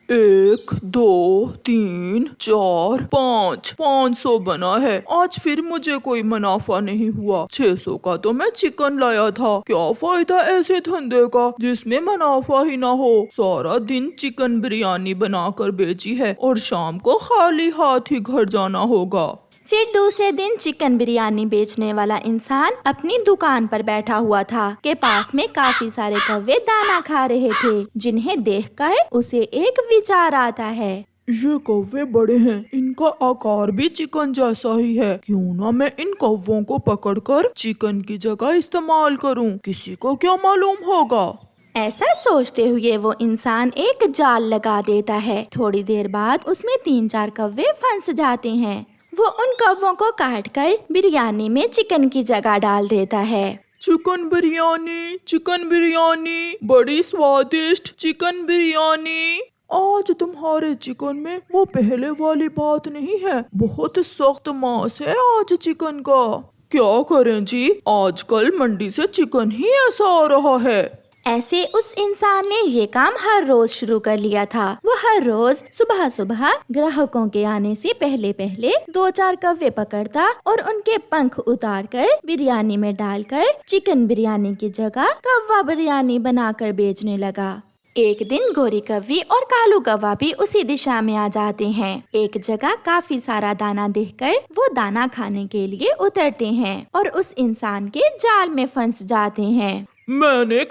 1 2 3 4 5 500 बना है। आज फिर मुझे कोई मुनाफा नहीं हुआ। 600 का तो मैं चिकन लाया था। क्या फायदा ऐसे धंधे का जिसमें मुनाफा ही ना हो। सारा दिन चिकन बिरयानी बनाकर बेची है और शाम को खाली हाथ ही घर जाना होगा। फिर दूसरे दिन चिकन बिरयानी बेचने वाला इंसान अपनी दुकान पर बैठा हुआ था के पास में काफी सारे कौवे दाना खा रहे थे, जिन्हें देखकर उसे एक विचार आता है। ये कौवे बड़े हैं, इनका आकार भी चिकन जैसा ही है। क्यों ना मैं इन कौवों को पकड़कर चिकन की जगह इस्तेमाल करूं, किसी को क्या मालूम होगा। ऐसा सोचते हुए वो इंसान एक जाल लगा देता है। थोड़ी देर बाद उसमें 3-4 कौवे फंस जाते हैं। वो उन कौवों को काटकर बिरयानी में चिकन की जगह डाल देता है। चिकन बिरयानी बड़ी स्वादिष्ट चिकन बिरयानी। आज तुम्हारे चिकन में वो पहले वाली बात नहीं है, बहुत सख्त मांस है आज चिकन का। क्या करें जी, आजकल मंडी से चिकन ही ऐसा आ रहा है। ऐसे उस इंसान ने ये काम हर रोज शुरू कर लिया था। वो हर रोज सुबह सुबह ग्राहकों के आने से पहले पहले 2-4 कौवे पकड़ता और उनके पंख उतारकर बिरयानी में डालकर चिकन बिरयानी की जगह कौवा बिरयानी बनाकर बेचने लगा। एक दिन गोरी कौवी और कालू कौवा भी उसी दिशा में आ जाते हैं। एक जगह काफी सारा दाना देखकर वो दाना खाने के लिए उतरते हैं और उस इंसान के जाल में फंस जाते हैं। मैंने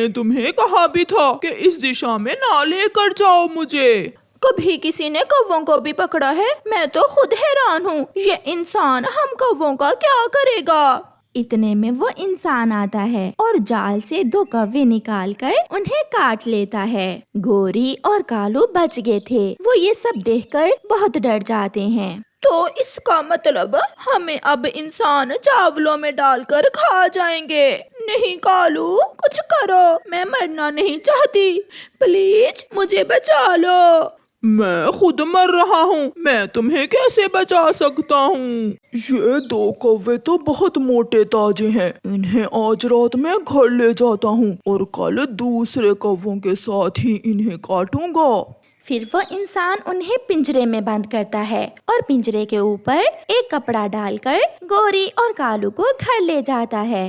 तुम्हें कहा भी था कि इस दिशा में ना लेकर जाओ मुझे। कभी किसी ने कौवों को भी पकड़ा है? मैं तो खुद हैरान हूँ, ये इंसान हम कौवों का क्या करेगा। इतने में वो इंसान आता है और जाल से 2 कौवे निकालकर उन्हें काट लेता है। गोरी और कालू बच गए थे। वो ये सब देखकर बहुत डर जाते हैं। तो इसका मतलब हमें अब इंसान चावलों में डालकर खा जाएंगे। नहीं कालू, कुछ करो, मैं मरना नहीं चाहती, प्लीज मुझे बचा लो। मैं खुद मर रहा हूँ, मैं तुम्हें कैसे बचा सकता हूँ। ये 2 कौवे तो बहुत मोटे ताजे हैं, इन्हें आज रात मैं घर ले जाता हूँ और कल दूसरे कौवों के साथ ही इन्हें काटूंगा। फिर वो इंसान उन्हें पिंजरे में बंद करता है और पिंजरे के ऊपर एक कपड़ा डालकर गोरी और कालू को घर ले जाता है।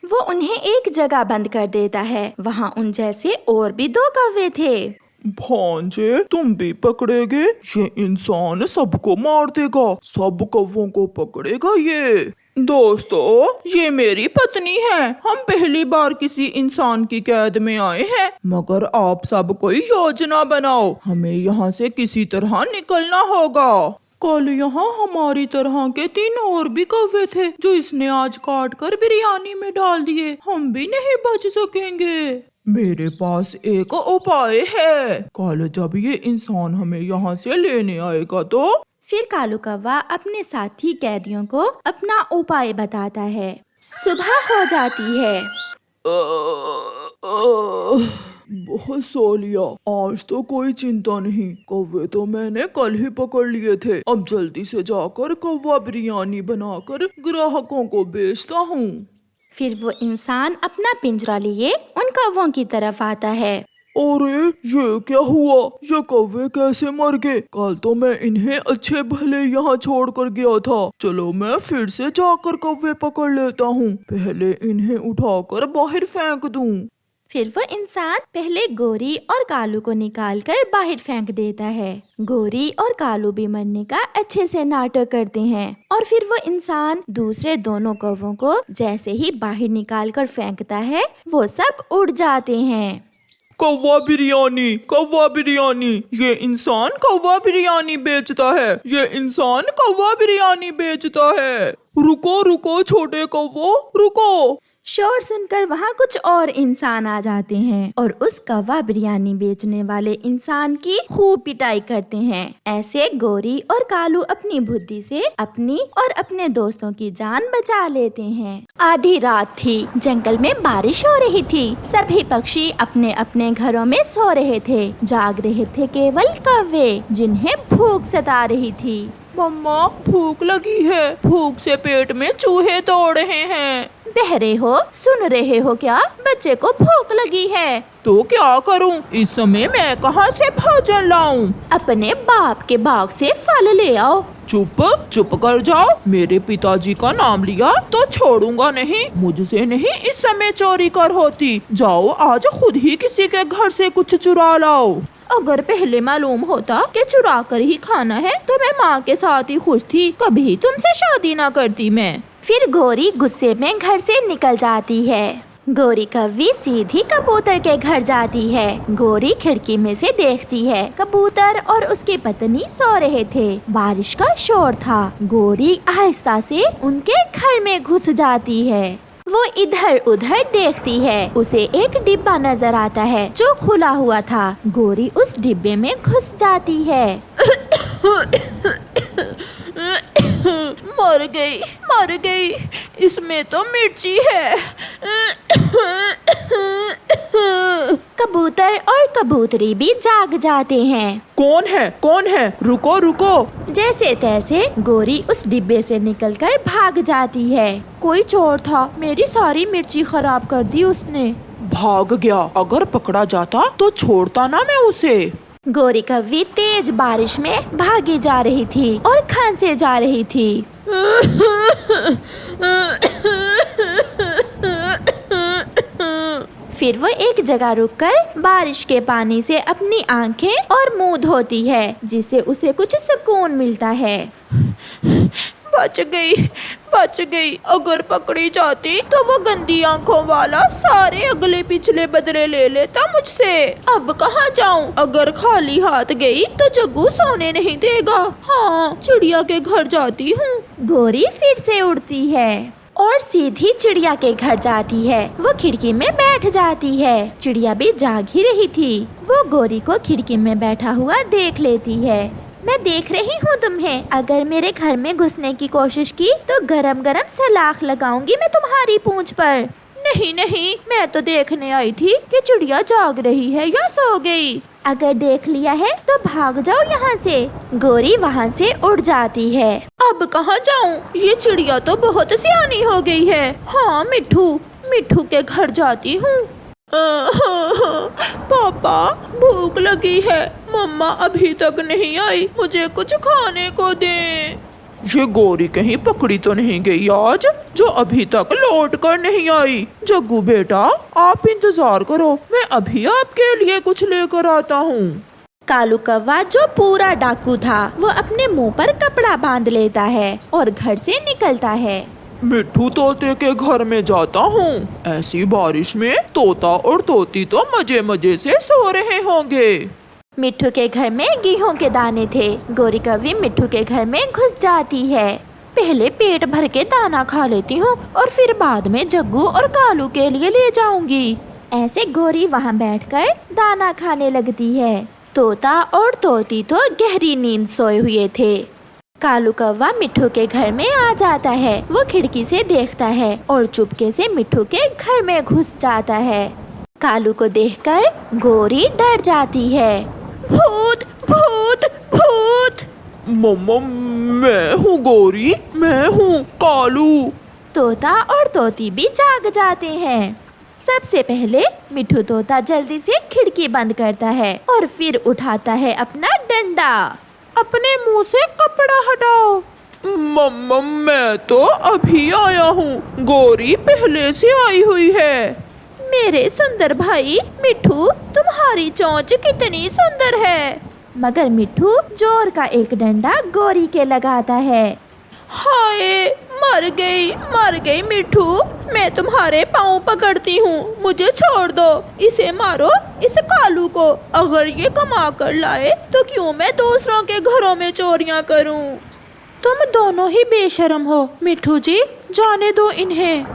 वो उन्हें एक जगह बंद कर देता है। वहाँ उन जैसे और भी 2 कौवे थे। भांजे, तुम भी पकड़ेगे? ये इंसान सबको मार देगा, सब कौवों को पकड़ेगा ये। दोस्तों, ये मेरी पत्नी है। हम पहली बार किसी इंसान की कैद में आए हैं, मगर आप सब कोई योजना बनाओ, हमें यहाँ से किसी तरह निकलना होगा। कल यहाँ हमारी तरह के 3 और भी कौवे थे जो इसने आज काट कर बिरयानी में डाल दिए। हम भी नहीं बच सकेंगे। मेरे पास एक उपाय है। कल जब ये इंसान हमें यहाँ से लेने आएगा तो फिर कालू कौवा अपने साथी कैदियों को अपना उपाय बताता है। सुबह हो जाती है। बहुत सो लिया, आज तो कोई चिंता नहीं। कौवे तो मैंने कल ही पकड़ लिए थे। अब जल्दी से जाकर कौवा बिरयानी बनाकर ग्राहकों को बेचता हूँ। फिर वो इंसान अपना पिंजरा लिए उन कौवों की तरफ आता है। अरे ये क्या हुआ, ये कौवे कैसे मर गए? कल तो मैं इन्हें अच्छे भले यहाँ छोड़ कर गया था। चलो मैं फिर से जाकर कौवे पकड़ लेता हूँ, पहले इन्हें उठाकर बाहर फेंक दूँ। फिर वो इंसान पहले गोरी और कालू को निकालकर बाहर फेंक देता है। गोरी और कालू भी मरने का अच्छे से नाटक करते हैं और फिर वो इंसान दूसरे दोनों कौवों को जैसे ही बाहर निकालकर फेंकता है, वो सब उड़ जाते हैं। कौवा बिरयानी, ये इंसान कौवा बिरयानी बेचता है, ये इंसान कौवा बिरयानी बेचता है। रुको छोटे कौवो, रुको। शोर सुनकर वहाँ कुछ और इंसान आ जाते हैं और उस कौवा बिरयानी बेचने वाले इंसान की खूब पिटाई करते हैं। ऐसे गोरी और कालू अपनी बुद्धि से अपनी और अपने दोस्तों की जान बचा लेते हैं। आधी रात थी, जंगल में बारिश हो रही थी। सभी पक्षी अपने अपने घरों में सो रहे थे। जाग रहे थे केवल कौवे, जिन्हें भूख सता रही थी। मम्मा, भूख लगी है, भूख से पेट में चूहे दौड़ रहे हैं। बहरे हो, सुन रहे हो क्या? बच्चे को भूख लगी है। तो क्या करूं? इस समय मैं कहां से भोजन लाऊं? अपने बाप के बाग से फल ले आओ। चुप चुप कर जाओ। मेरे पिताजी का नाम लिया तो छोड़ूंगा नहीं। मुझसे नहीं इस समय चोरी कर होती। जाओ आज खुद ही किसी के घर से कुछ चुरा लाओ। अगर पहले मालूम होता कि चुरा कर ही खाना है तो मैं माँ के साथ ही खुश थी, कभी तुमसे शादी ना करती मैं। फिर गौरी गुस्से में घर से निकल जाती है। गौरी कव्वी सीधी कबूतर के घर जाती है। गौरी खिड़की में से देखती है, कबूतर और उसकी पत्नी सो रहे थे। बारिश का शोर था। गौरी आहिस्ता से उनके घर में घुस जाती है। वो इधर उधर देखती है। उसे एक डिब्बा नजर आता है जो खुला हुआ था। गौरी उस डिब्बे में घुस जाती है। मर गई, इसमें तो मिर्ची है। कबूतर और कबूतरी भी जाग जाते हैं। कौन है? रुको रुको। जैसे तैसे गौरी उस डिब्बे से निकलकर भाग जाती है। कोई चोर था, मेरी सारी मिर्ची खराब कर दी उसने। भाग गया। अगर पकड़ा जाता तो छोड़ता ना मैं उसे। गौरी कव्वी तेज बारिश में भागी जा रही थी और खांसे जा रही थी। फिर वो एक जगह रुककर बारिश के पानी से अपनी आंखें और मुंह धोती है, जिससे उसे कुछ सुकून मिलता है। बच गई। अगर पकड़ी जाती तो वो गंदी आंखों वाला सारे अगले पिछले बदले ले लेता मुझसे। अब कहाँ जाऊँ? अगर खाली हाथ गई तो जग्गू सोने नहीं देगा। हाँ, चिड़िया के घर जाती हूँ। गौरी फिर से उड़ती है और सीधी चिड़िया के घर जाती है। वो खिड़की में बैठ जाती है। चिड़िया भी जाग ही रही थी। वो गौरी को खिड़की में बैठा हुआ देख लेती है। मैं देख रही हूँ तुम्हें। अगर मेरे घर में घुसने की कोशिश की तो गरम गरम सलाख लगाऊंगी मैं तुम्हारी पूंछ पर। नहीं, मैं तो देखने आई थी कि चिड़िया जाग रही है या सो गई। अगर देख लिया है तो भाग जाओ यहाँ से। गौरी वहाँ से उड़ जाती है। अब कहाँ जाऊँ? ये चिड़िया तो बहुत सियानी हो गई है। हाँ, मिठू के घर जाती हूँ। पापा, भूख लगी है। मम्मा अभी तक नहीं आई, मुझे कुछ खाने को दे। ये गौरी कहीं पकड़ी तो नहीं गई आज, जो अभी तक लौट कर नहीं आई। जग्गू बेटा, आप इंतजार करो, मैं अभी आपके लिए कुछ लेकर आता हूँ। कालू कौवा, जो पूरा डाकू था, वो अपने मुंह पर कपड़ा बांध लेता है और घर से निकलता है। मिट्ठू तोते के घर में जाता हूँ। ऐसी बारिश में तोता और तोती तो मजे मजे से सो रहे होंगे। मिट्ठू के घर में गेहूं के दाने थे। गौरी कव्वी मिट्ठू के घर में घुस जाती है। पहले पेट भर के दाना खा लेती हूँ और फिर बाद में जग्गू और कालू के लिए ले जाऊंगी। ऐसे गौरी वहाँ बैठकर दाना खाने लगती है। तोता और तोती तो गहरी नींद सोए हुए थे। कालू कौवा मिट्ठू के घर में आ जाता है। वो खिड़की से देखता है और चुपके से मिट्ठू के घर में घुस जाता है। कालू को देखकर गौरी डर जाती है। भूत भूत भूत। मम्मा, मैं हूँ गौरी, मैं हूँ कालू। तोता और तोती भी जाग जाते हैं। सबसे पहले मिट्ठू तोता जल्दी से खिड़की बंद करता है और फिर उठाता है अपना डंडा। अपने मुंह से कपड़ा हटाओ। मम्मा, मैं तो अभी आया हूँ। गौरी पहले से आई हुई है। मेरे सुंदर भाई मिट्ठू, तुम्हारी चोंच कितनी सुंदर है। मगर मिट्ठू जोर का एक डंडा गौरी के लगाता है। हाय, मर गई मिट्ठू। मैं तुम्हारे पाँव पकड़ती हूँ, मुझे छोड़ दो। इसे मारो, इस कालू को। अगर ये कमा कर लाए तो क्यों मैं दूसरों के घरों में चोरियाँ करूँ। तुम दोनों ही बेशर्म हो। मिट्ठू जी, जाने दो इन्हें।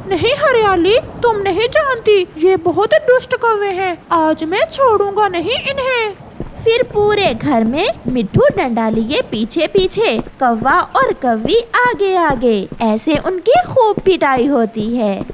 नहीं हरियाली, तुम नहीं जानती, ये बहुत दुष्ट कौवे हैं। आज मैं छोड़ूंगा नहीं इन्हें। फिर पूरे घर में मिट्ठू डंडा लिए पीछे पीछे, कौवा और कव्वी आगे आगे। ऐसे उनकी खूब पिटाई होती है।